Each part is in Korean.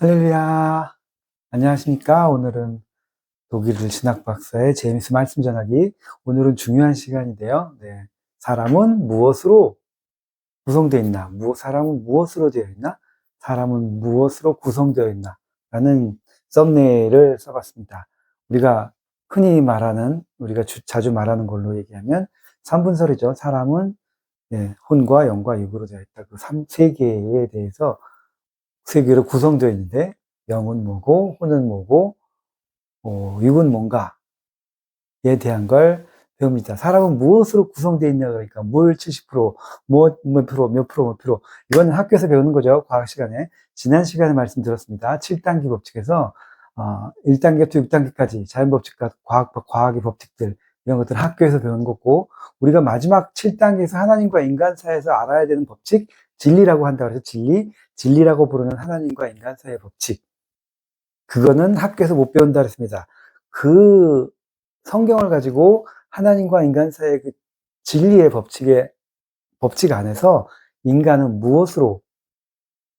할렐루야. 안녕하십니까? 오늘은 독일을 진학 박사의 제임스 말씀 전하기. 오늘은 중요한 시간인데요. 네. 사람은 무엇으로 구성되어 있나? 사람은 무엇으로 되어 있나? 사람은 무엇으로 구성되어 있나? 라는 썸네일을 써봤습니다. 우리가 흔히 말하는, 우리가 자주 말하는 걸로 얘기하면 3분설이죠. 사람은 혼과 영과 육으로 되어 있다. 세 개에 대해서 세 개로 구성되어 있는데 영은 뭐고 혼은 뭐고 육은 뭔가에 대한 걸 배웁니다. 사람은 무엇으로 구성되어 있냐 그러니까 물 70%, 몇 프로, 몇 프로, 몇 프로. 이거는 학교에서 배우는 거죠. 과학 시간에. 지난 시간에 말씀드렸습니다. 7단계 법칙에서 1단계부터 6단계까지 자연 법칙과 과학의 법칙들 이런 것들 학교에서 배우는 거고 우리가 마지막 7단계에서 하나님과 인간 사이에서 알아야 되는 법칙 진리라고 한다고 해서 진리라고 부르는 하나님과 인간 사이의 법칙 그거는 학교에서 못 배운다 그랬습니다. 그 성경을 가지고 하나님과 인간 사이의 그 진리의 법칙 안에서 인간은 무엇으로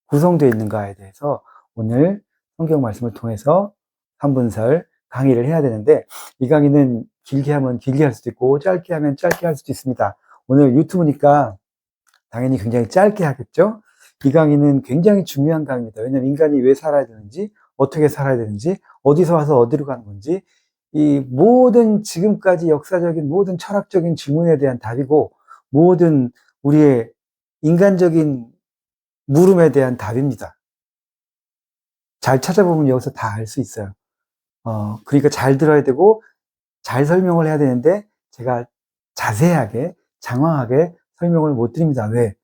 구성되어 있는가에 대해서 오늘 성경 말씀을 통해서 3분설 강의를 해야 되는데 이 강의는 길게 하면 길게 할 수도 있고 짧게 하면 짧게 할 수도 있습니다. 오늘 유튜브니까 당연히 굉장히 짧게 하겠죠? 이 강의는 굉장히 중요한 강의입니다. 왜냐하면 인간이 왜 살아야 되는지, 어떻게 살아야 되는지, 어디서 와서 어디로 가는 건지, 이 모든 지금까지 역사적인 모든 철학적인 질문에 대한 답이고, 모든 우리의 인간적인 물음에 대한 답입니다. 잘 찾아보면 여기서 다 알 수 있어요. 그러니까 잘 들어야 되고, 잘 설명을 해야 되는데, 제가 자세하게, 장황하게 설명을 못 드립니다. 왜?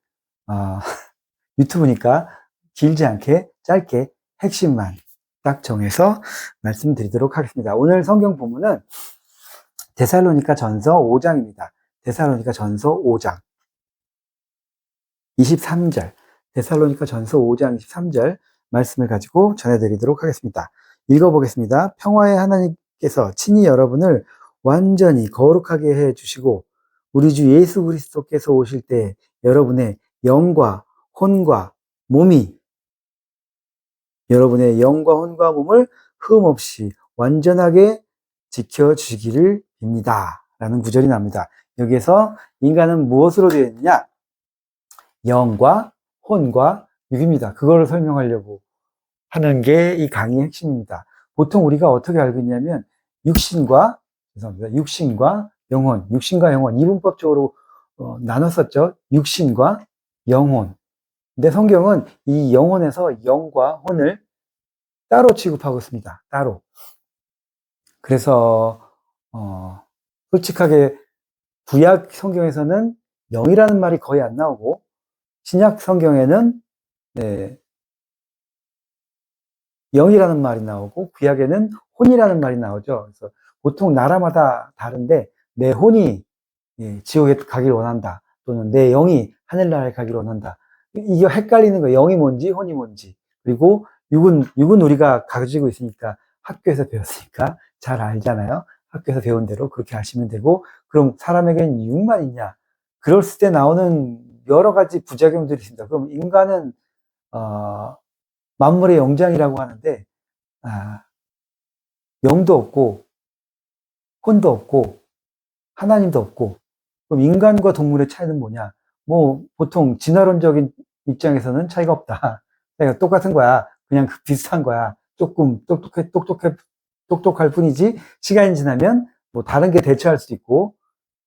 유튜브니까 길지 않게 짧게 핵심만 딱 정해서 말씀드리도록 하겠습니다. 오늘 성경 본문은 데살로니가 전서 5장입니다. 데살로니가 전서 5장 23절 데살로니가 전서 5장 23절 말씀을 가지고 전해드리도록 하겠습니다. 읽어보겠습니다. 평화의 하나님께서 친히 여러분을 완전히 거룩하게 해주시고 우리 주 예수 그리스도께서 오실 때 여러분의 영과 혼과 몸이 여러분의 영과 혼과 몸을 흠없이 완전하게 지켜주시기를 빕니다. 라는 구절이 나옵니다. 여기에서 인간은 무엇으로 되어 있느냐? 영과 혼과 육입니다. 그거를 설명하려고 하는 게 이 강의의 핵심입니다. 보통 우리가 어떻게 알고 있냐면 육신과 영혼, 이분법적으로 나눴었죠. 육신과 영혼. 근데 성경은 이 영혼에서 영과 혼을 따로 취급하고 있습니다. 따로. 그래서 솔직하게 구약 성경에서는 영이라는 말이 거의 안 나오고 신약 성경에는 영이라는 말이 나오고 구약에는 혼이라는 말이 나오죠. 그래서 보통 나라마다 다른데 내 혼이 지옥에 가기를 원한다. 또는 내 영이 하늘나라에 가기를 원한다. 이게 헷갈리는 거예요. 영이 뭔지 혼이 뭔지. 그리고 육은 우리가 가지고 있으니까 학교에서 배웠으니까 잘 알잖아요. 학교에서 배운 대로 그렇게 하시면 되고 그럼 사람에게는 육만 있냐? 그럴 때 나오는 여러 가지 부작용들이 있습니다. 그럼 인간은 만물의 영장이라고 하는데 영도 없고 혼도 없고 하나님도 없고 그럼 인간과 동물의 차이는 뭐냐? 뭐 보통 진화론적인 입장에서는 차이가 없다. 차이가 똑같은 거야. 그냥 비슷한 거야. 조금 똑똑할 뿐이지 시간이 지나면 뭐 다른 게 대처할 수도 있고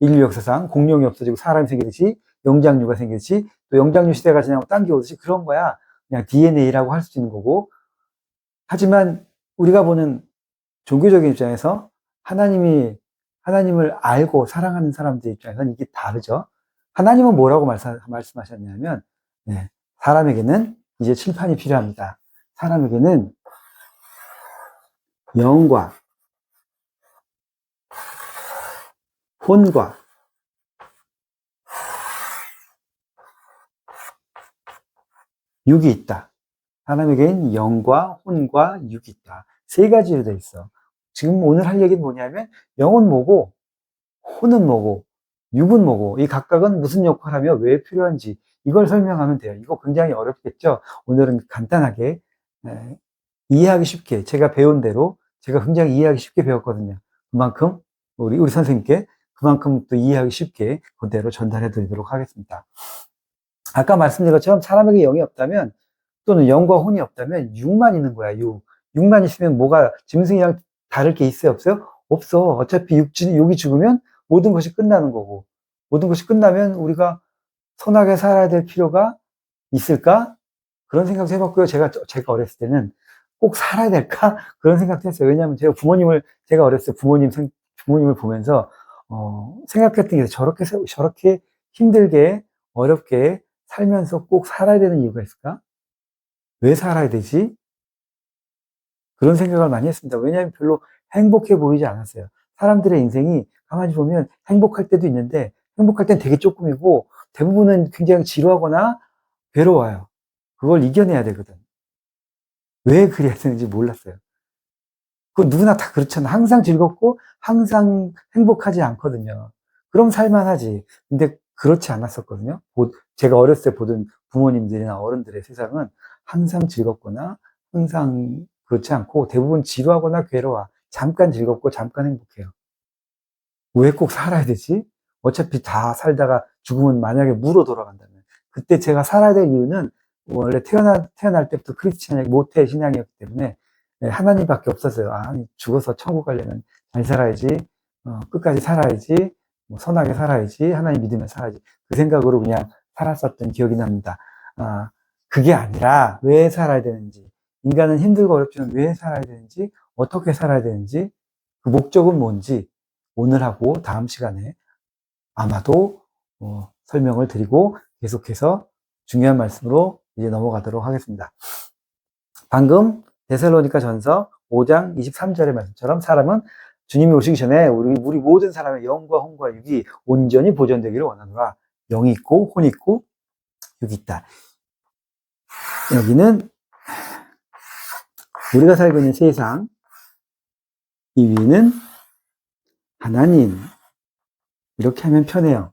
인류 역사상 공룡이 없어지고 사람이 생기듯이 영장류가 생기듯이 또 영장류 시대가 지나고 딴 게 오듯이 그런 거야. 그냥 DNA라고 할 수 있는 거고 하지만 우리가 보는 종교적인 입장에서 하나님을 알고 사랑하는 사람들 입장에서는 이게 다르죠. 하나님은 뭐라고 말씀하셨냐면, 사람에게는 이제 칠판이 필요합니다. 사람에게는 영과 혼과 육이 있다. 사람에게는 영과 혼과 육이 있다. 세 가지로 돼 있어. 지금 오늘 할 얘기는 뭐냐면 영은 뭐고 혼은 뭐고 육은 뭐고 이 각각은 무슨 역할을 하며 왜 필요한지 이걸 설명하면 돼요. 이거 굉장히 어렵겠죠. 오늘은 간단하게 이해하기 쉽게, 제가 배운 대로, 제가 굉장히 이해하기 쉽게 배웠거든요. 그만큼, 우리 선생님께 그만큼 또 이해하기 쉽게 그대로 전달해 드리도록 하겠습니다. 아까 말씀드린 것처럼 사람에게 영이 없다면, 또는 영과 혼이 없다면 육만 있는 거야, 육. 육만 있으면 뭐가 짐승이랑 다를 게 있어요, 없어요? 없어. 어차피 육이 죽으면 모든 것이 끝나는 거고, 모든 것이 끝나면 우리가 선하게 살아야 될 필요가 있을까? 그런 생각도 해봤고요. 제가 어렸을 때는 꼭 살아야 될까? 그런 생각도 했어요. 왜냐하면 제가 어렸을 때 부모님을 보면서, 생각했던 게 저렇게 힘들게, 어렵게 살면서 꼭 살아야 되는 이유가 있을까? 왜 살아야 되지? 그런 생각을 많이 했습니다. 왜냐하면 별로 행복해 보이지 않았어요. 사람들의 인생이 가만히 보면 행복할 때도 있는데, 행복할 땐 되게 조금이고, 대부분은 굉장히 지루하거나 괴로워요. 그걸 이겨내야 되거든. 왜 그래야 되는지 몰랐어요. 그 누구나 다 그렇잖아. 항상 즐겁고 항상 행복하지 않거든요. 그럼 살만하지. 근데 그렇지 않았었거든요. 제가 어렸을 때 보던 부모님들이나 어른들의 세상은 항상 즐겁거나 항상 그렇지 않고 대부분 지루하거나 괴로워. 잠깐 즐겁고 잠깐 행복해요. 왜 꼭 살아야 되지? 어차피 다 살다가 죽으면 만약에 무로 돌아간다면. 그때 제가 살아야 될 이유는 원래 태어날 때부터 크리스찬이 모태 신앙이었기 때문에 하나님밖에 없었어요. 아, 죽어서 천국 가려면 잘 살아야지, 끝까지 살아야지, 뭐 선하게 살아야지, 하나님 믿으며 살아야지. 그 생각으로 그냥 살았었던 기억이 납니다. 아, 그게 아니라 왜 살아야 되는지, 인간은 힘들고 어렵지만 왜 살아야 되는지, 어떻게 살아야 되는지, 그 목적은 뭔지, 오늘하고 다음 시간에 아마도 설명을 드리고 계속해서 중요한 말씀으로 이제 넘어가도록 하겠습니다. 방금 데살로니가 전서 5장 23절의 말씀처럼 사람은 주님이 오시기 전에 우리 모든 사람의 영과 혼과 육이 온전히 보존되기를 원하노라. 영이 있고 혼이 있고 육이 있다. 여기는 우리가 살고 있는 세상, 이 위는 하나님. 이렇게 하면 편해요.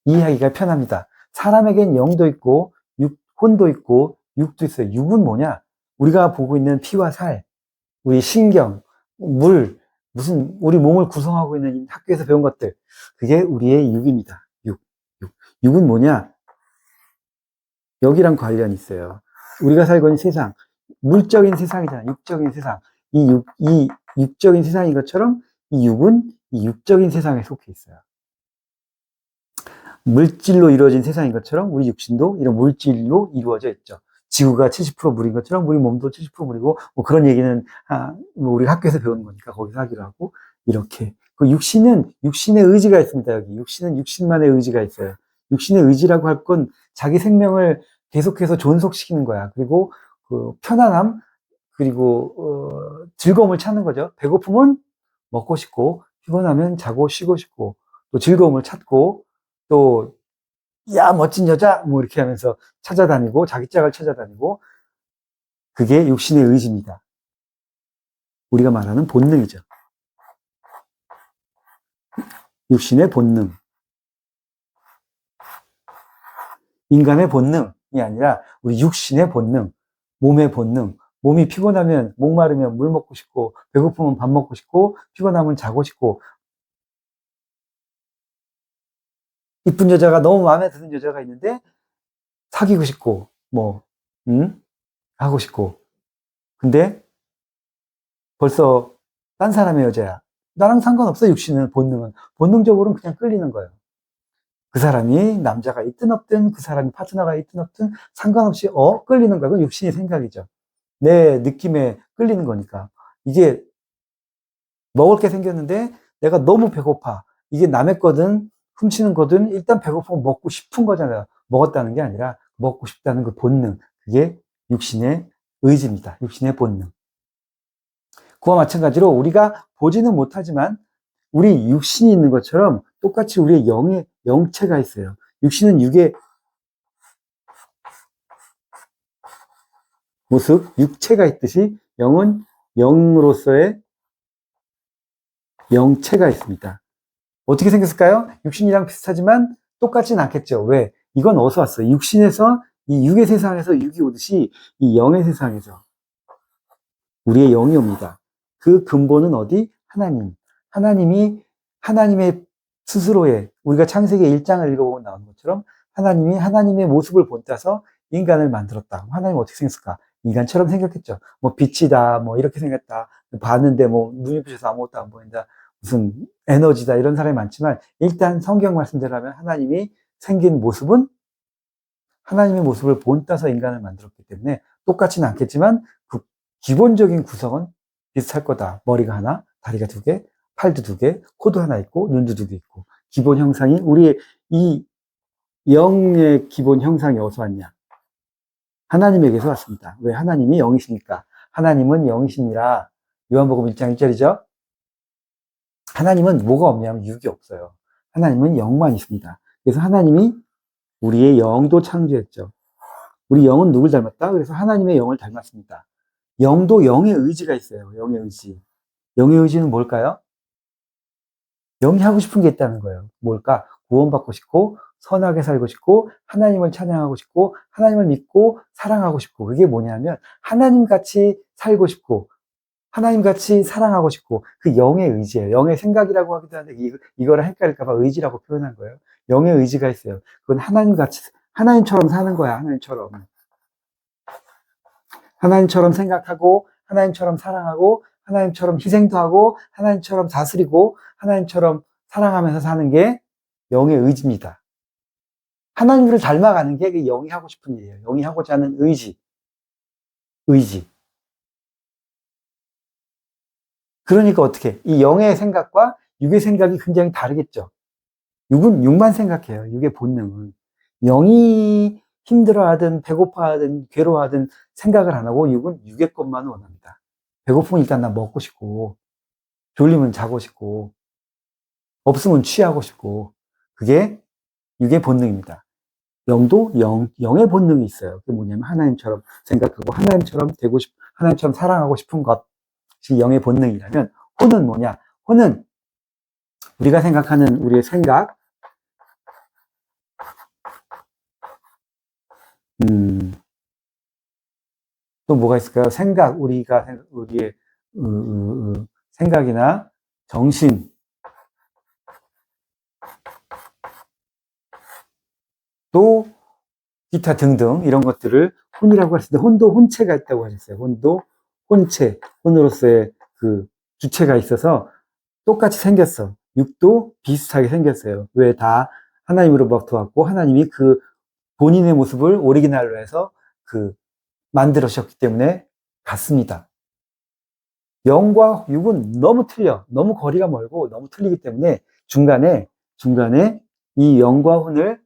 이해하기가 편합니다. 사람에겐 영도 있고 혼도 있고 육도 있어요. 육은 뭐냐? 우리가 보고 있는 피와 살, 우리 신경, 물, 우리 몸을 구성하고 있는 학교에서 배운 것들, 그게 우리의 육입니다. 육은 뭐냐? 여기랑 관련이 있어요. 우리가 살고 있는 세상, 물적인 세상이잖아. 육적인 세상. 이 육적인 세상인 것처럼 이 육은 이 육적인 세상에 속해 있어요. 물질로 이루어진 세상인 것처럼 우리 육신도 이런 물질로 이루어져 있죠. 지구가 70% 물인 것처럼 우리 몸도 70% 물이고, 뭐 그런 얘기는, 뭐 우리 학교에서 배우는 거니까 거기서 하기로 하고, 이렇게. 그 육신의 의지가 있습니다, 여기. 육신은 육신만의 의지가 있어요. 육신의 의지라고 할 건 자기 생명을 계속해서 존속시키는 거야. 그리고 그 편안함, 그리고, 즐거움을 찾는 거죠. 배고프면 먹고 싶고, 피곤하면 자고 쉬고 싶고, 또 즐거움을 찾고, 또, 야, 멋진 여자! 뭐 이렇게 하면서 찾아다니고, 자기 짝을 찾아다니고, 그게 육신의 의지입니다. 우리가 말하는 본능이죠. 육신의 본능. 인간의 본능이 아니라 우리 육신의 본능, 몸의 본능. 몸이 피곤하면, 목마르면 물 먹고 싶고, 배고프면 밥 먹고 싶고, 피곤하면 자고 싶고, 이쁜 여자가 너무 마음에 드는 여자가 있는데, 사귀고 싶고, 하고 싶고. 근데 벌써 딴 사람의 여자야. 나랑 상관없어, 육신은, 본능은. 본능적으로는 그냥 끌리는 거예요. 그 사람이 남자가 있든 없든, 그 사람이 파트너가 있든 없든, 상관없이, 끌리는 거야. 그건 육신의 생각이죠. 내 느낌에 끌리는 거니까. 이게 먹을 게 생겼는데, 내가 너무 배고파. 이게 남의 거든, 훔치는 거든, 일단 배고프면 먹고 싶은 거잖아요. 먹었다는 게 아니라, 먹고 싶다는 그 본능. 그게 육신의 의지입니다. 육신의 본능. 그와 마찬가지로 우리가 보지는 못하지만 우리 육신이 있는 것처럼 똑같이 우리의 영체가 있어요. 육신은 육의 모습, 육체가 있듯이 영은 영으로서의 영체가 있습니다. 어떻게 생겼을까요? 육신이랑 비슷하지만 똑같진 않겠죠. 왜? 이건 어디서 왔어요? 육신에서, 이 육의 세상에서 육이 오듯이 이 영의 세상에서 우리의 영이 옵니다. 그 근본은 어디? 하나님. 하나님의 스스로의, 우리가 창세기 1장을 읽어보면 나오는 것처럼 하나님이 하나님의 모습을 본따서 인간을 만들었다. 하나님 어떻게 생겼을까? 인간처럼 생겼겠죠. 뭐 빛이다, 뭐 이렇게 생겼다. 봤는데 뭐 눈이 부셔서 아무것도 안 보인다. 무슨 에너지다. 이런 사람이 많지만 일단 성경 말씀대로 하면 하나님이 생긴 모습은 하나님의 모습을 본따서 인간을 만들었기 때문에 똑같지는 않겠지만 그 기본적인 구성은 비슷할 거다. 머리가 하나, 다리가 두 개, 팔도 두 개, 코도 하나 있고 눈도 두 개 있고 기본 형상이 우리의 이 영의 기본 형상이 어디서 왔냐? 하나님에게서 왔습니다. 왜 하나님이 영이시니까? 하나님은 영이시니라. 요한복음 1장 1절이죠. 하나님은 뭐가 없냐면 육이 없어요. 하나님은 영만 있습니다. 그래서 하나님이 우리의 영도 창조했죠. 우리 영은 누굴 닮았다? 그래서 하나님의 영을 닮았습니다. 영도 영의 의지가 있어요. 영의 의지. 영의 의지는 뭘까요? 영이 하고 싶은 게 있다는 거예요. 뭘까? 구원받고 싶고, 선하게 살고 싶고, 하나님을 찬양하고 싶고, 하나님을 믿고, 사랑하고 싶고. 그게 뭐냐면, 하나님 같이 살고 싶고, 하나님 같이 사랑하고 싶고, 그 영의 의지예요. 영의 생각이라고 하기도 하는데, 이거랑 헷갈릴까봐 의지라고 표현한 거예요. 영의 의지가 있어요. 그건 하나님 같이, 하나님처럼 사는 거야, 하나님처럼. 하나님처럼 생각하고, 하나님처럼 사랑하고, 하나님처럼 희생도 하고, 하나님처럼 다스리고, 하나님처럼 사랑하면서 사는 게 영의 의지입니다. 하나님을 닮아가는 게 영이 하고 싶은 일이에요. 영이 하고자 하는 의지. 의지. 그러니까 어떻게? 이 영의 생각과 육의 생각이 굉장히 다르겠죠. 육은 육만 생각해요. 육의 본능은. 영이 힘들어하든 배고파하든 괴로워하든 생각을 안 하고 육은 육의 것만 원합니다. 배고프면 일단 나 먹고 싶고 졸리면 자고 싶고 없으면 취하고 싶고 그게 육의 본능입니다. 영도 영의 본능이 있어요. 그게 뭐냐면 하나님처럼 생각하고 하나님처럼 되고 하나님처럼 사랑하고 싶은 것이 영의 본능이라면 혼은 뭐냐? 혼은 우리가 생각하는 우리의 생각, 또 뭐가 있을까요? 생각, 우리의 생각이나 정신, 또 기타 등등 이런 것들을 혼이라고 할 수 있는데 혼도 혼체가 있다고 하셨어요. 혼도 혼체, 혼으로서의 그 주체가 있어서 똑같이 생겼어. 육도 비슷하게 생겼어요. 왜 다 하나님으로부터 왔고 하나님이 그 본인의 모습을 오리지널로 해서 그 만들으셨기 때문에 같습니다. 영과 육은 너무 틀려. 너무 거리가 멀고 너무 틀리기 때문에 중간에 이 영과 혼을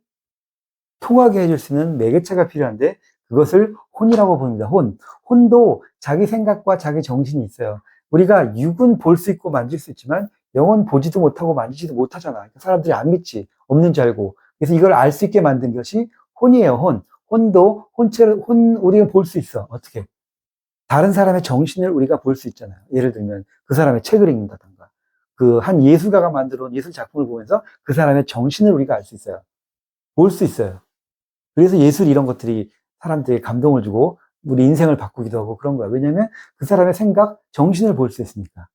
통하게 해줄 수 있는 매개체가 필요한데 그것을 혼이라고 봅니다. 혼도 자기 생각과 자기 정신이 있어요. 우리가 육은 볼 수 있고 만질 수 있지만 영은 보지도 못하고 만지지도 못하잖아. 사람들이 안 믿지. 없는 줄 알고. 그래서 이걸 알 수 있게 만든 것이 혼이에요. 혼도 우리가 볼 수 있어. 어떻게? 다른 사람의 정신을 우리가 볼 수 있잖아요. 예를 들면 그 사람의 책을 읽는다던가 그 한 예술가가 만들어 온 예술 작품을 보면서 그 사람의 정신을 우리가 알 수 있어요. 볼 수 있어요. 그래서 예술 이런 것들이 사람들에게 감동을 주고 우리 인생을 바꾸기도 하고 그런 거야. 왜냐하면 그 사람의 생각, 정신을 볼 수 있으니까.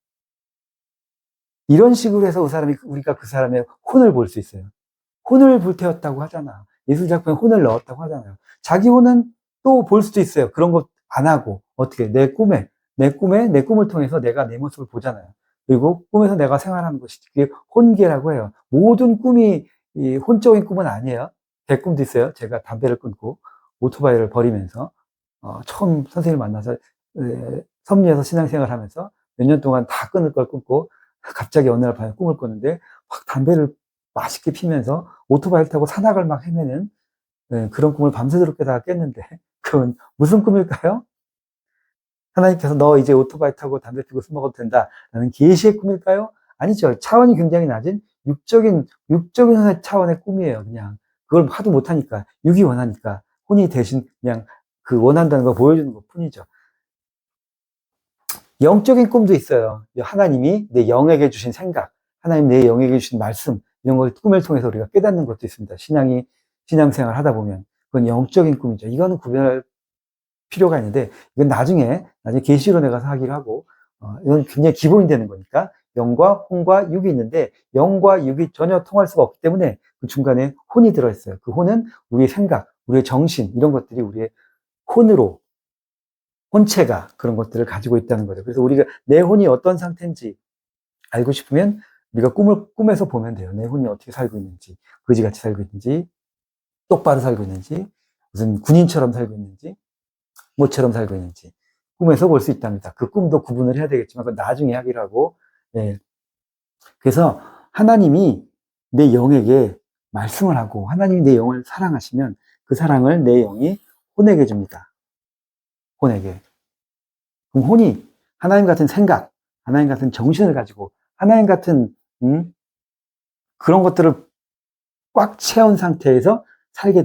이런 식으로 해서 우리가 그 사람의 혼을 볼 수 있어요. 혼을 불태웠다고 하잖아. 예술 작품에 혼을 넣었다고 하잖아요. 자기 혼은 또 볼 수도 있어요. 그런 것 안 하고 어떻게 내 꿈을 통해서 내가 내 모습을 보잖아요. 그리고 꿈에서 내가 생활하는 것이 그게 혼계라고 해요. 모든 꿈이 이 혼적인 꿈은 아니에요. 제 꿈도 있어요. 제가 담배를 끊고 오토바이를 버리면서 처음 선생님을 만나서 섭리에서 신앙생활을 하면서 몇 년 동안 다 끊을 걸 끊고 갑자기 어느 날 밤에 꿈을 꿨는데 막 담배를 맛있게 피면서 오토바이를 타고 산악을 막 헤매는 그런 꿈을 밤새도록 깨다가 깼는데 그건 무슨 꿈일까요? 하나님께서 너 이제 오토바이 타고 담배 피고 술 먹어도 된다라는 계시의 꿈일까요? 아니죠. 차원이 굉장히 낮은 육적인 차원의 꿈이에요. 그냥 그걸 하도 못하니까 육이 원하니까 혼이 대신 그냥 그 원한다는 걸 보여주는 것 뿐이죠. 영적인 꿈도 있어요. 하나님이 내 영에게 주신 생각, 하나님 내 영에게 주신 말씀 이런 걸 꿈을 통해서 우리가 깨닫는 것도 있습니다. 신앙생활 하다 보면 그건 영적인 꿈이죠. 이거는 구별할 필요가 있는데, 이건 나중에 계시론에 가서 하기로 하고, 이건 굉장히 기본이 되는 거니까, 영과 혼과 육이 있는데, 영과 육이 전혀 통할 수가 없기 때문에, 그 중간에 혼이 들어있어요. 그 혼은 우리의 생각, 우리의 정신, 이런 것들이 우리의 혼으로, 혼체가 그런 것들을 가지고 있다는 거죠. 그래서 우리가 내 혼이 어떤 상태인지 알고 싶으면, 우리가 꿈에서 보면 돼요. 내 혼이 어떻게 살고 있는지, 거지같이 살고 있는지, 똑바로 살고 있는지, 무슨 군인처럼 살고 있는지, 모처럼 살고 있는지 꿈에서 볼 수 있답니다. 그 꿈도 구분을 해야 되겠지만 그건 나중에 하기로 하고, 예. 그래서 하나님이 내 영에게 말씀을 하고 하나님이 내 영을 사랑하시면 그 사랑을 내 영이 혼에게 줍니다. 혼에게. 그럼 혼이 하나님 같은 생각, 하나님 같은 정신을 가지고 하나님 같은 그런 것들을 꽉 채운 상태에서 살게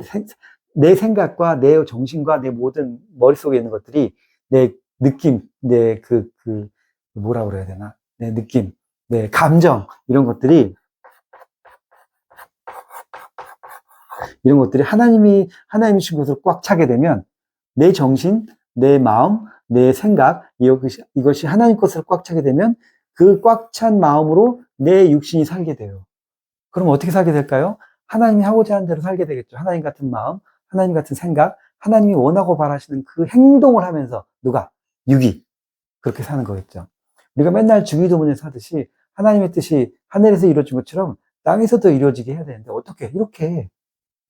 내 생각과 내 정신과 내 모든 머릿속에 있는 것들이 내 느낌, 뭐라 그래야 되나? 내 느낌, 내 감정, 이런 것들이 하나님이 주신 것으로 꽉 차게 되면 내 정신, 내 마음, 내 생각, 이것이 하나님 것으로 꽉 차게 되면 그 꽉 찬 마음으로 내 육신이 살게 돼요. 그럼 어떻게 살게 될까요? 하나님이 하고자 하는 대로 살게 되겠죠. 하나님 같은 마음, 하나님 같은 생각, 하나님이 원하고 바라시는 그 행동을 하면서 육이 그렇게 사는 거겠죠. 우리가 맨날 주기도문에서 하듯이 하나님의 뜻이 하늘에서 이루어진 것처럼 땅에서도 이루어지게 해야 되는데 어떻게 이렇게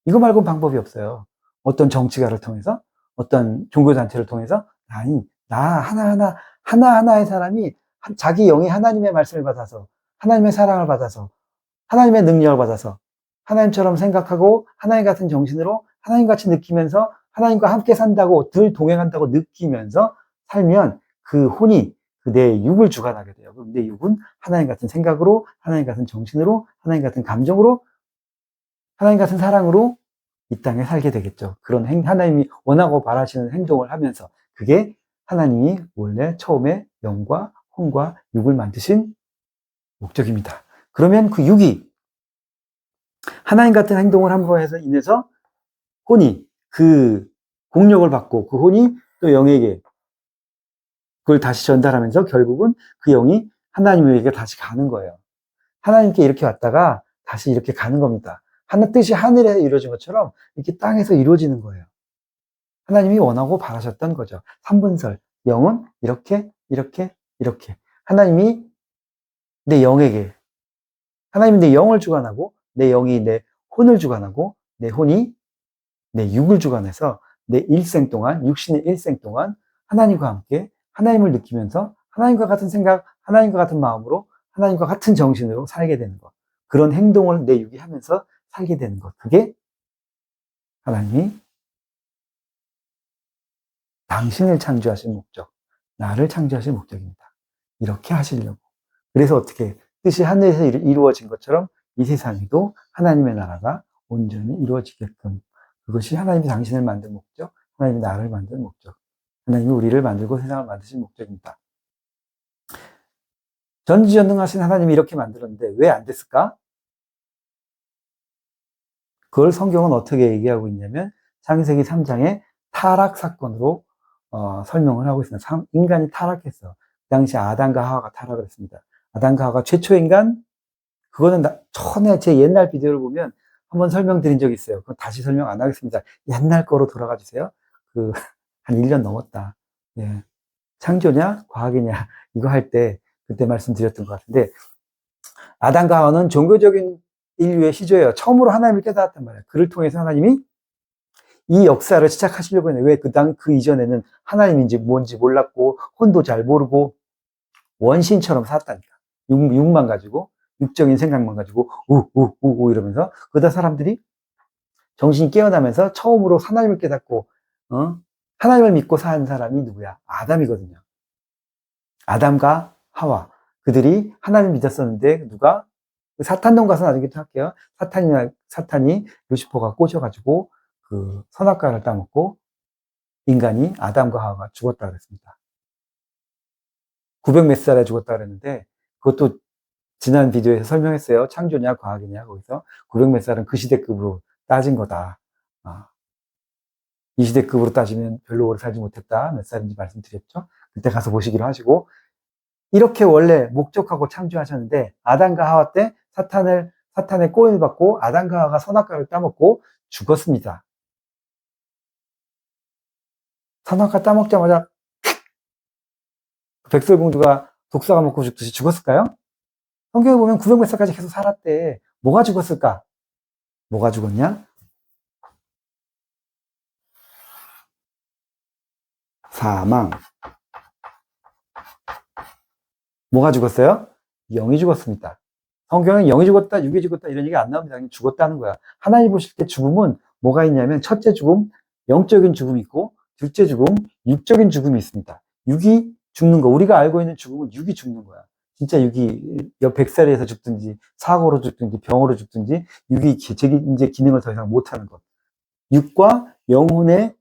이거 말고는 방법이 없어요. 어떤 정치가를 통해서 어떤 종교단체를 통해서 아니 나 하나하나의 사람이 자기 영이 하나님의 말씀을 받아서 하나님의 사랑을 받아서 하나님의 능력을 받아서 하나님처럼 생각하고 하나님 같은 정신으로 하나님같이 느끼면서 하나님과 함께 산다고 늘 동행한다고 느끼면서 살면 그 혼이 내 육을 주관하게 돼요. 그럼 내 육은 하나님 같은 생각으로 하나님 같은 정신으로 하나님 같은 감정으로 하나님 같은 사랑으로 이 땅에 살게 되겠죠. 그런 하나님이 원하고 바라시는 행동을 하면서 그게 하나님이 원래 처음에 영과 혼과 육을 만드신 목적입니다. 그러면 그 육이 하나님 같은 행동을 함으로 해서 인해서 혼이 그 공력을 받고 그 혼이 또 영에게 그걸 다시 전달하면서 결국은 그 영이 하나님에게 다시 가는 거예요. 하나님께 이렇게 왔다가 다시 이렇게 가는 겁니다. 하나님 뜻이 하늘에서 이루어진 것처럼 이렇게 땅에서 이루어지는 거예요. 하나님이 원하고 바라셨던 거죠. 3분설. 영은 이렇게, 이렇게, 이렇게. 하나님이 내 영에게, 하나님이 내 영을 주관하고, 내 영이 내 혼을 주관하고, 내 혼이 내 육을 주관해서 내 일생 동안, 육신의 일생 동안 하나님과 함께 하나님을 느끼면서 하나님과 같은 생각, 하나님과 같은 마음으로 하나님과 같은 정신으로 살게 되는 것. 그런 행동을 내 육이 하면서 살게 되는 것. 그게 하나님이 당신을 창조하신 목적, 나를 창조하신 목적입니다. 이렇게 하시려고. 그래서 어떻게 뜻이 하늘에서 이루어진 것처럼 이 세상에도 하나님의 나라가 온전히 이루어지게끔 그것이 하나님이 당신을 만든 목적, 하나님이 나를 만든 목적, 하나님이 우리를 만들고 세상을 만드신 목적입니다. 전지전능하신 하나님이 이렇게 만들었는데 왜 안 됐을까? 그걸 성경은 어떻게 얘기하고 있냐면 창세기 3장의 타락 사건으로 설명을 하고 있습니다. 인간이 타락했어. 그 당시 아담과 하와가 타락을 했습니다. 아담과 하와가 최초 인간, 그거는 전에 제 옛날 비디오를 보면 한번 설명드린 적이 있어요. 그건 다시 설명 안 하겠습니다. 옛날 거로 돌아가 주세요. 한 1년 넘었다. 예. 창조냐, 과학이냐, 이거 할 때, 그때 말씀드렸던 것 같은데, 아담과 하와는 종교적인 인류의 시조예요. 처음으로 하나님을 깨달았단 말이에요. 그를 통해서 하나님이 이 역사를 시작하시려고 했는데, 왜 그 이전에는 하나님인지 뭔지 몰랐고, 혼도 잘 모르고, 원신처럼 살았다니까. 육만 가지고, 육적인 생각만 가지고, 이러면서, 그러다 사람들이 정신이 깨어나면서 처음으로 하나님을 깨닫고, 하나님을 믿고 사는 사람이 누구야? 아담이거든요. 아담과 하와. 그들이 하나님을 믿었었는데, 사탄론 가서 나중에 또 할게요. 사탄이 루시퍼가 꼬셔가지고, 그 선악과를 따먹고, 인간이 아담과 하와가 죽었다 그랬습니다. 900 몇 살에 죽었다 그랬는데, 그것도 지난 비디오에서 설명했어요. 창조냐, 과학이냐, 거기서. 900 몇 살은 그 시대급으로 따진 거다. 이 시대급으로 따지면 별로 오래 살지 못했다. 몇 살인지 말씀드렸죠. 그때 가서 보시기로 하시고, 이렇게 원래 목적하고 창조하셨는데, 아담과 하와 때 사탄의 꼬임을 받고 아담과 하와가 선악과를 따먹고 죽었습니다. 선악과 따먹자마자 백설공주가 독사가 먹고 죽듯이 죽었을까요? 성경에 보면 900몇 살까지 계속 살았대. 뭐가 죽었을까? 뭐가 죽었냐? 사망. 뭐가 죽었어요? 영이 죽었습니다. 성경은 영이 죽었다, 육이 죽었다 이런 얘기가 안 나옵니다. 그냥 죽었다는 거야. 하나님 보실 때 죽음은 뭐가 있냐면 첫째 죽음, 영적인 죽음이 있고 둘째 죽음, 육적인 죽음이 있습니다. 육이 죽는 거, 우리가 알고 있는 죽음은 육이 죽는 거야. 진짜 육이 100살에서 죽든지 사고로 죽든지 병으로 죽든지 육이 이제 기능을 더 이상 못하는 것. 육과 영혼의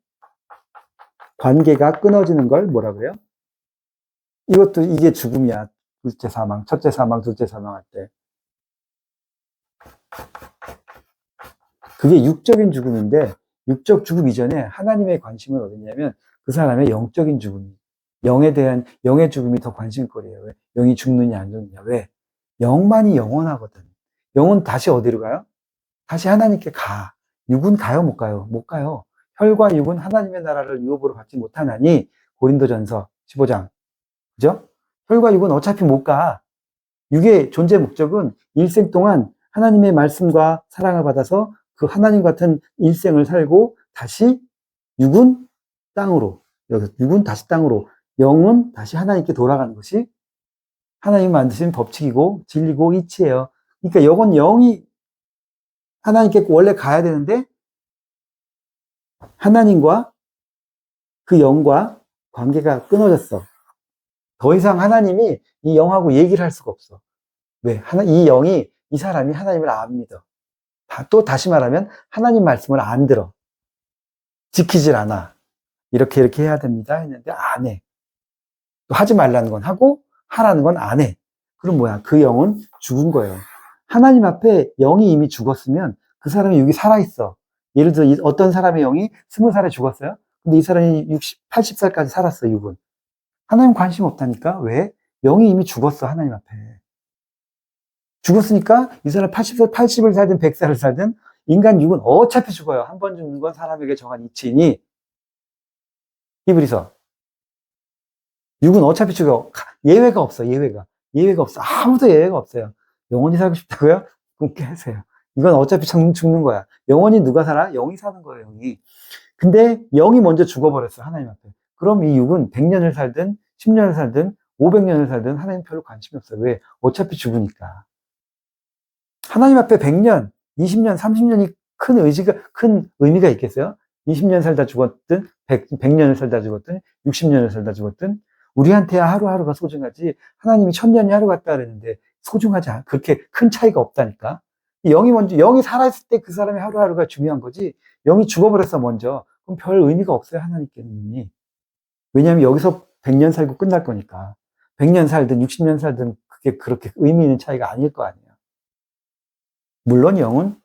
관계가 끊어지는 걸 뭐라고요? 이게 죽음이야. 둘째 사망, 첫째 사망, 둘째 사망할 때. 그게 육적인 죽음인데, 육적 죽음 이전에 하나님의 관심은 어디냐면, 그 사람의 영적인 죽음, 영에 대한, 영의 죽음이 더 관심거리예요. 왜? 영이 죽느냐, 안 죽느냐. 왜? 영만이 영원하거든. 영은 다시 어디로 가요? 다시 하나님께 가. 육은 가요, 못 가요? 못 가요. 혈과 육은 하나님의 나라를 유업으로 받지 못하나니, 고린도전서 15장. 그죠? 혈과 육은 어차피 못 가. 육의 존재 목적은 일생 동안 하나님의 말씀과 사랑을 받아서 그 하나님 같은 일생을 살고 다시 육은 땅으로, 육은 다시 땅으로, 영은 다시 하나님께 돌아가는 것이 하나님 만드신 법칙이고 진리고 이치예요. 그러니까 영이 하나님께 원래 가야 되는데 하나님과 그 영과 관계가 끊어졌어. 더 이상 하나님이 이 영하고 얘기를 할 수가 없어. 왜? 이 사람이 하나님을 안 믿어. 또 다시 말하면 하나님 말씀을 안 들어. 지키질 않아. 이렇게 해야 됩니다 했는데 안 해. 또 하지 말라는 건 하고 하라는 건 안 해. 그럼 뭐야? 그 영은 죽은 거예요. 하나님 앞에 영이 이미 죽었으면 그 사람이 여기 살아있어. 예를 들어 어떤 사람의 영이 20살에 죽었어요. 근데 이 사람이 80살까지 살았어, 육은. 하나님 관심 없다니까? 왜? 영이 이미 죽었어, 하나님 앞에. 죽었으니까 이 사람 80을 살든 100살을 살든 인간 육은 어차피 죽어요. 한 번 죽는 건 사람에게 정한 이치니 히브리서 육은 어차피 죽어. 예외가 없어. 예외가 없어. 아무도 예외가 없어요. 영원히 살고 싶다고요? 그럼 깨세요. 이건 어차피 죽는 거야. 영원히 누가 살아? 영이 사는 거예요. 영이. 근데 영이 먼저 죽어버렸어. 하나님 앞에. 그럼 이 육은 100년을 살든 10년을 살든 500년을 살든 하나님 별로 관심이 없어요. 왜? 어차피 죽으니까. 하나님 앞에 100년, 20년, 30년이 큰 의미가 있겠어요? 20년 살다 죽었든, 100년을 살다 죽었든, 60년을 살다 죽었든, 우리한테 하루하루가 소중하지, 하나님이 1000년이 하루 같다 그랬는데, 소중하지 않아. 그렇게 큰 차이가 없다니까. 영이 살아있을 때 그 사람의 하루하루가 중요한 거지, 영이 죽어버렸어, 먼저. 그럼 별 의미가 없어요, 하나님께는 이미. 왜냐하면 여기서 100년 살고 끝날 거니까. 100년 살든 60년 살든 그게 그렇게 의미 있는 차이가 아닐 거 아니에요. 물론 영은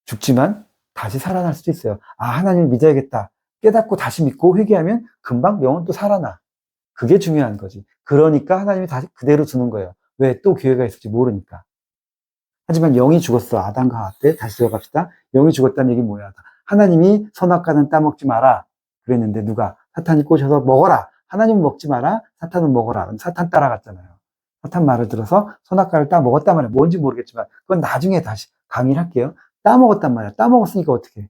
죽지만 다시 살아날 수도 있어요. 아, 하나님을 믿어야겠다. 깨닫고 다시 믿고 회개하면 금방 영은 또 살아나. 그게 중요한 거지. 그러니까 하나님이 다시 그대로 두는 거예요. 왜? 또 기회가 있을지 모르니까. 하지만 영이 죽었어. 아담과 하와 때. 다시 들어갑시다. 영이 죽었다는 얘기 뭐야? 하나님이 선악과는 따먹지 마라. 그랬는데 누가? 사탄이 꼬셔서 먹어라. 하나님은 먹지 마라. 사탄은 먹어라. 사탄 따라갔잖아요. 사탄 말을 들어서 선악과를 따먹었단 말이야. 뭔지 모르겠지만 그건 나중에 다시 강의를 할게요. 따먹었단 말이야. 따먹었으니까 어떻게 해?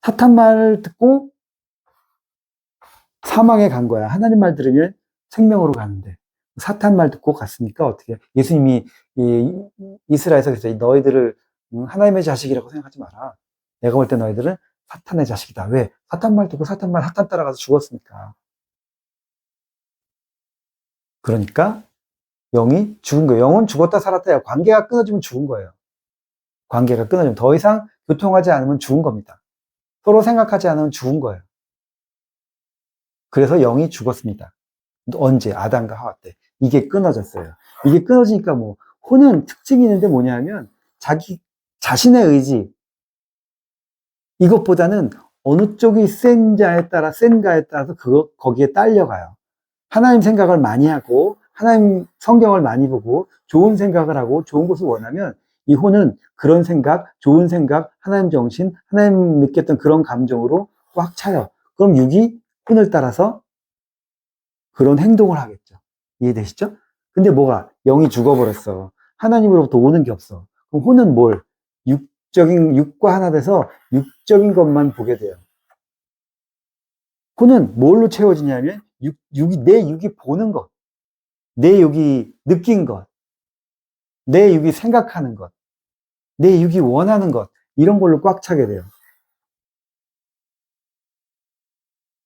사탄 말을 듣고 사망에 간 거야. 하나님 말 들으면 생명으로 가는데 사탄 말 듣고 갔으니까 어떻게 해? 예수님이 이스라엘에서 그랬어요. 너희들을 하나님의 자식이라고 생각하지 마라. 내가 볼 때 너희들은 사탄의 자식이다. 왜? 사탄 말 듣고 사탄 따라가서 죽었으니까. 그러니까 영이 죽은 거예요. 영은 죽었다 살았다. 관계가 끊어지면 죽은 거예요. 관계가 끊어지면 더 이상 교통하지 않으면 죽은 겁니다. 서로 생각하지 않으면 죽은 거예요. 그래서 영이 죽었습니다. 언제? 아담과 하와 때. 이게 끊어졌어요. 이게 끊어지니까 혼은 특징이 있는데 뭐냐면 자신의 의지, 이것보다는 어느 쪽이 센가에 따라서 거기에 딸려가요. 하나님 생각을 많이 하고, 하나님 성경을 많이 보고, 좋은 생각을 하고, 좋은 것을 원하면, 이 혼은 그런 생각, 좋은 생각, 하나님 정신, 하나님 느꼈던 그런 감정으로 꽉 차요. 그럼 육이 혼을 따라서 그런 행동을 하겠죠. 이해되시죠? 근데 뭐가? 영이 죽어버렸어. 하나님으로부터 오는 게 없어. 그럼 혼은 뭘? 육과 하나 돼서 육적인 것만 보게 돼요. 혼은 뭘로 채워지냐면, 내 육이 보는 것, 내 육이 느낀 것, 내 육이 생각하는 것, 내 육이 원하는 것, 이런 걸로 꽉 차게 돼요.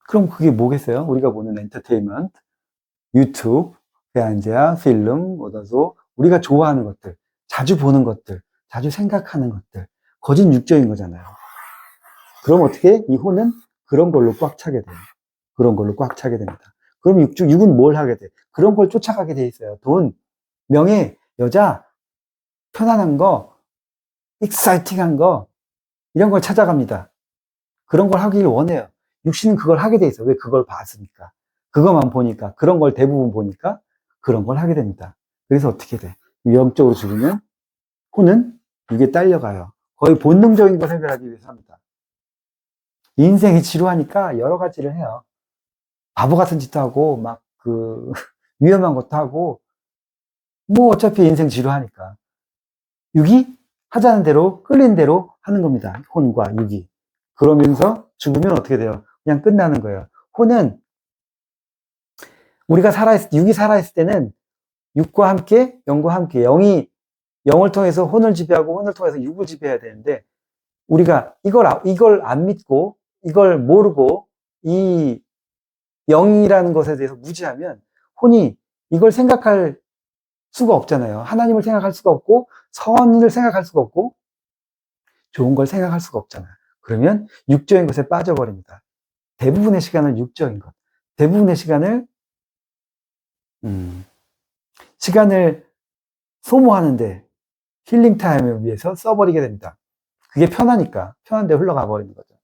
그럼 그게 뭐겠어요? 우리가 보는 엔터테인먼트, 유튜브, 대한제야, 필름, 뭐다소, 우리가 좋아하는 것들, 자주 보는 것들, 자주 생각하는 것들, 거짓 육적인 거잖아요. 그럼 어떻게? 이 혼은 그런 걸로 꽉 차게 돼요. 그런 걸로 꽉 차게 됩니다. 그럼 육은 뭘 하게 돼? 그런 걸 쫓아가게 돼 있어요. 돈, 명예, 여자, 편안한 거, 익사이팅한 거, 이런 걸 찾아갑니다. 그런 걸 하길 원해요. 육신은 그걸 하게 돼 있어요. 왜? 그걸 봤으니까. 그것만 보니까, 그런 걸 대부분 보니까 그런 걸 하게 됩니다. 그래서 어떻게 돼? 영적으로 죽으면 혼은 육에 딸려가요. 거의 본능적인 걸 해결하기 위해서 합니다. 인생이 지루하니까 여러 가지를 해요. 바보 같은 짓도 하고, 위험한 것도 하고, 뭐 어차피 인생 지루하니까. 육이 하자는 대로, 끌린 대로 하는 겁니다. 혼과 육이. 그러면서 죽으면 어떻게 돼요? 그냥 끝나는 거예요. 혼은 육이 살아있을 때는 육과 함께, 영과 함께, 영을 통해서 혼을 지배하고 혼을 통해서 육을 지배해야 되는데, 우리가 이걸 안 믿고, 이걸 모르고, 이 영이라는 것에 대해서 무지하면, 혼이 이걸 생각할 수가 없잖아요. 하나님을 생각할 수가 없고, 선을 생각할 수가 없고, 좋은 걸 생각할 수가 없잖아요. 그러면 육적인 것에 빠져버립니다. 대부분의 시간을 육적인 것. 대부분의 시간을 소모하는데 힐링 타임을 위해서 써버리게 됩니다. 그게 편하니까. 편한데 흘러가 버리는 거죠.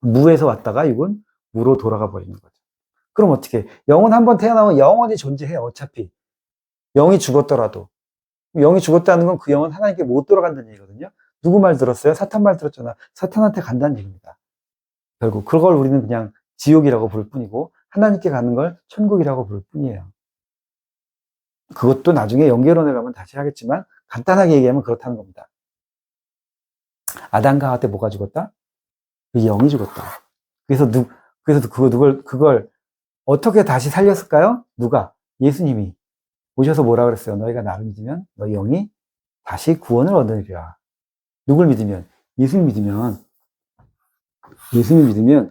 무에서 왔다가 육은 무로 돌아가 버리는 거죠. 그럼 어떻게? 영은 한번 태어나면 영원히 존재해요. 어차피. 영이 죽었더라도. 영이 죽었다는 건 그 영은 하나님께 못 돌아간다는 얘기거든요. 누구 말 들었어요? 사탄 말 들었잖아. 사탄한테 간다는 얘기입니다. 결국 그걸 우리는 그냥 지옥이라고 부를 뿐이고 하나님께 가는 걸 천국이라고 부를 뿐이에요. 그것도 나중에 연결론에 가면 다시 하겠지만 간단하게 얘기하면 그렇다는 겁니다. 아담과 하와 때 뭐가 죽었다? 그 영이 죽었다. 그래서 그걸 어떻게 다시 살렸을까요? 누가? 예수님이 오셔서 뭐라 그랬어요? 너희가 나를 믿으면 너희 영이 다시 구원을 얻으리라. 누굴 믿으면? 예수님 믿으면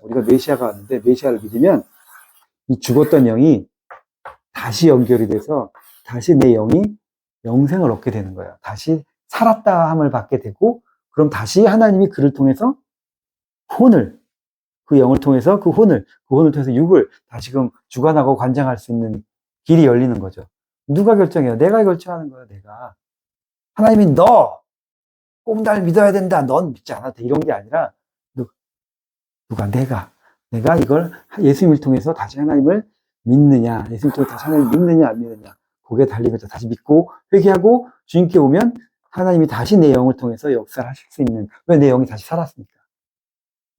우리가 메시아가 왔는데 메시아를 믿으면 이 죽었던 영이 다시 연결이 돼서 다시 내 영이 영생을 얻게 되는 거예요. 다시 살았다 함을 받게 되고 그럼 다시 하나님이 그를 통해서 그 영을 통해서 그 혼을 통해서 육을 다시금 주관하고 관장할 수 있는 길이 열리는 거죠. 누가 결정해요? 내가 결정하는 거예요. 내가. 하나님이 너 꼭 날 믿어야 된다. 넌 믿지 않아도 돼. 이런 게 아니라 내가 이걸 예수님을 통해서 다시 하나님을 믿느냐, 예수님을 통해서 다시 하나님을 믿느냐, 안 믿느냐, 거기에 달리면서 다시 믿고 회개하고 주님께 오면 하나님이 다시 내 영을 통해서 역사를 하실 수 있는, 왜 내 영이 다시 살았으니까.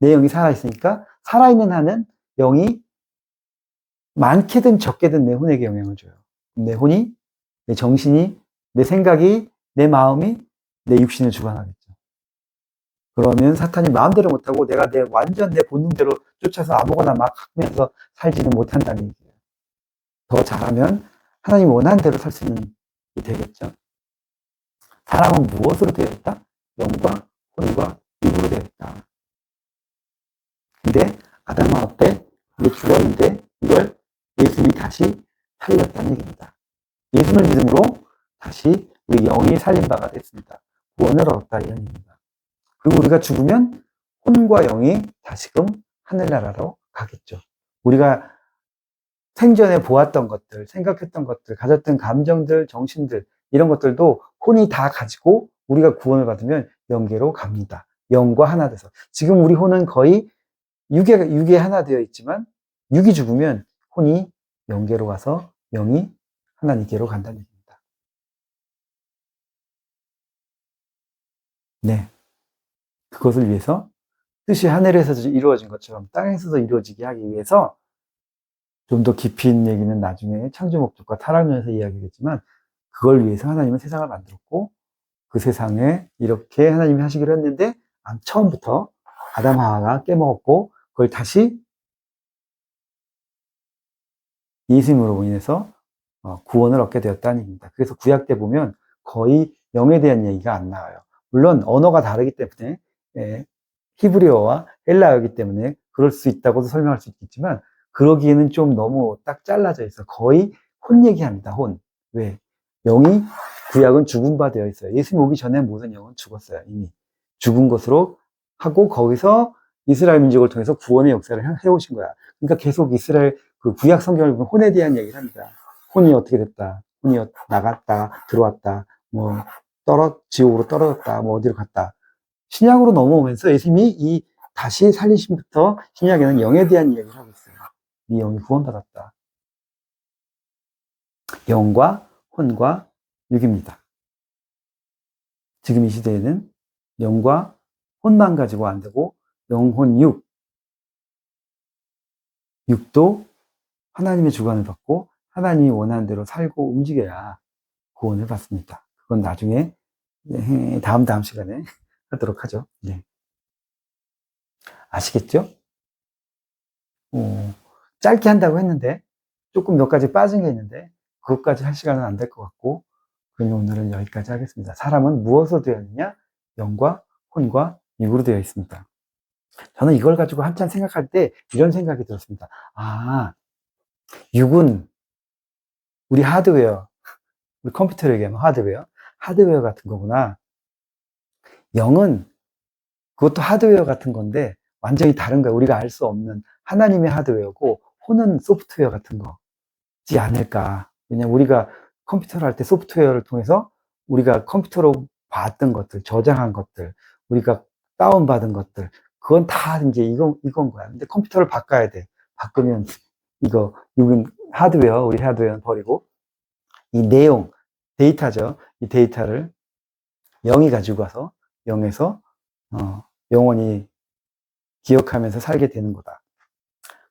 내 영이 살아있으니까, 살아있는 한은 영이 많게든 적게든 내 혼에게 영향을 줘요. 내 혼이, 내 정신이, 내 생각이, 내 마음이 내 육신을 주관하겠죠. 그러면 사탄이 마음대로 못하고 내가 완전 내 본능대로 쫓아서 아무거나 막 하면서 살지는 못한다는 얘기예요. 더 잘하면 하나님 원하는 대로 살 수 있는 게 되겠죠. 사람은 무엇으로 되어 있다? 영과 혼과 육으로 되어 있다. 근데 아담 하와 때 이게 죽었는데 이걸 예수님이 다시 살렸다는 얘기입니다. 예수를 믿음으로 다시 우리 영이 살린 바가 됐습니다. 구원을 얻었다 이런 얘기입니다. 그리고 우리가 죽으면 혼과 영이 다시금 하늘나라로 가겠죠. 우리가 생전에 보았던 것들, 생각했던 것들, 가졌던 감정들, 정신들 이런 것들도 혼이 다 가지고 우리가 구원을 받으면 영계로 갑니다. 영과 하나 돼서. 지금 우리 혼은 거의 육에 하나 되어 있지만 육이 죽으면 혼이 영계로 와서 영이 하나님께로 간다는 얘기입니다. 네. 그것을 위해서 뜻이 하늘에서 이루어진 것처럼 땅에서도 이루어지게 하기 위해서 좀 더 깊이 있는 얘기는 나중에 창조 목적과 타락론에서 이야기하겠지만 그걸 위해서 하나님은 세상을 만들었고 그 세상에 이렇게 하나님이 하시기로 했는데 처음부터 아담 하와가 깨먹었고 그걸 다시 예수님으로 인해서 구원을 얻게 되었다는 얘기입니다. 그래서 구약 때 보면 거의 영에 대한 얘기가 안 나와요. 물론 언어가 다르기 때문에 히브리어와 헬라어이기 때문에 그럴 수 있다고도 설명할 수 있겠지만 그러기에는 좀 너무 딱 잘라져 있어. 거의 혼 얘기합니다. 혼. 왜? 영이 구약은 죽은 바 되어 있어요. 예수님 오기 전에 모든 영은 죽었어요. 이미 죽은 것으로 하고 거기서 이스라엘 민족을 통해서 구원의 역사를 해오신 거야. 그러니까 계속 이스라엘 그 구약 성경을 보면 혼에 대한 얘기를 합니다. 혼이 어떻게 됐다. 혼이 나갔다, 들어왔다, 뭐 지옥으로 떨어졌다, 뭐 어디로 갔다. 신약으로 넘어오면서 예수님이 이 다시 살리심부터 신약에는 영에 대한 이야기를 하고 있어요. 네 영이 구원받았다. 영과 혼과 육입니다. 지금 이 시대에는 영과 혼만 가지고 안 되고 영혼 육도 하나님의 주관을 받고 하나님이 원하는 대로 살고 움직여야 구원을 받습니다. 그건 나중에 다음 시간에 하도록 하죠. 네. 아시겠죠? 짧게 한다고 했는데 조금 몇 가지 빠진 게 있는데 그것까지 할 시간은 안 될 것 같고 그러면 오늘은 여기까지 하겠습니다. 사람은 무엇으로 되어 있느냐? 영과 혼과 육으로 되어 있습니다. 저는 이걸 가지고 한참 생각할 때 이런 생각이 들었습니다. 아, 육은 우리 하드웨어, 우리 컴퓨터로 얘기하면 하드웨어 같은 거구나. 영은 그것도 하드웨어 같은 건데 완전히 다른 거야. 우리가 알 수 없는 하나님의 하드웨어고 혼은 소프트웨어 같은 거지 않을까. 왜냐면 우리가 컴퓨터를 할 때 소프트웨어를 통해서 우리가 컴퓨터로 봤던 것들, 저장한 것들, 우리가 다운받은 것들, 그건 다 이제 이건 거야. 근데 컴퓨터를 바꿔야 돼. 바꾸면 이건 하드웨어, 우리 하드웨어는 버리고 이 내용, 데이터죠. 이 데이터를 영이 가지고 와서 영에서 영원히 기억하면서 살게 되는 거다.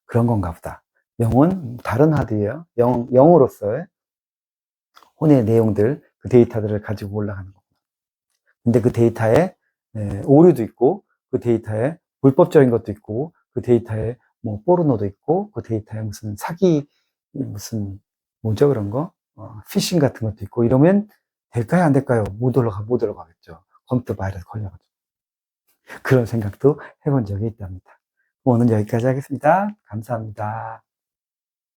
그런 건가 보다. 영은 다른 하드웨어, 영으로서의 혼의 내용들, 그 데이터들을 가지고 올라가는 거구나. 근데 그 데이터에 오류도 있고, 그 데이터에 불법적인 것도 있고, 그 데이터에 뭐 포르노도 있고, 그 데이터에 무슨 사기, 무슨 뭐죠 그런 거, 피싱 같은 것도 있고 이러면 될까요 안 될까요? 못 올라가겠죠. 컴퓨터 바이러스 걸려가지고. 그런 생각도 해본 적이 있답니다. 오늘 여기까지 하겠습니다. 감사합니다.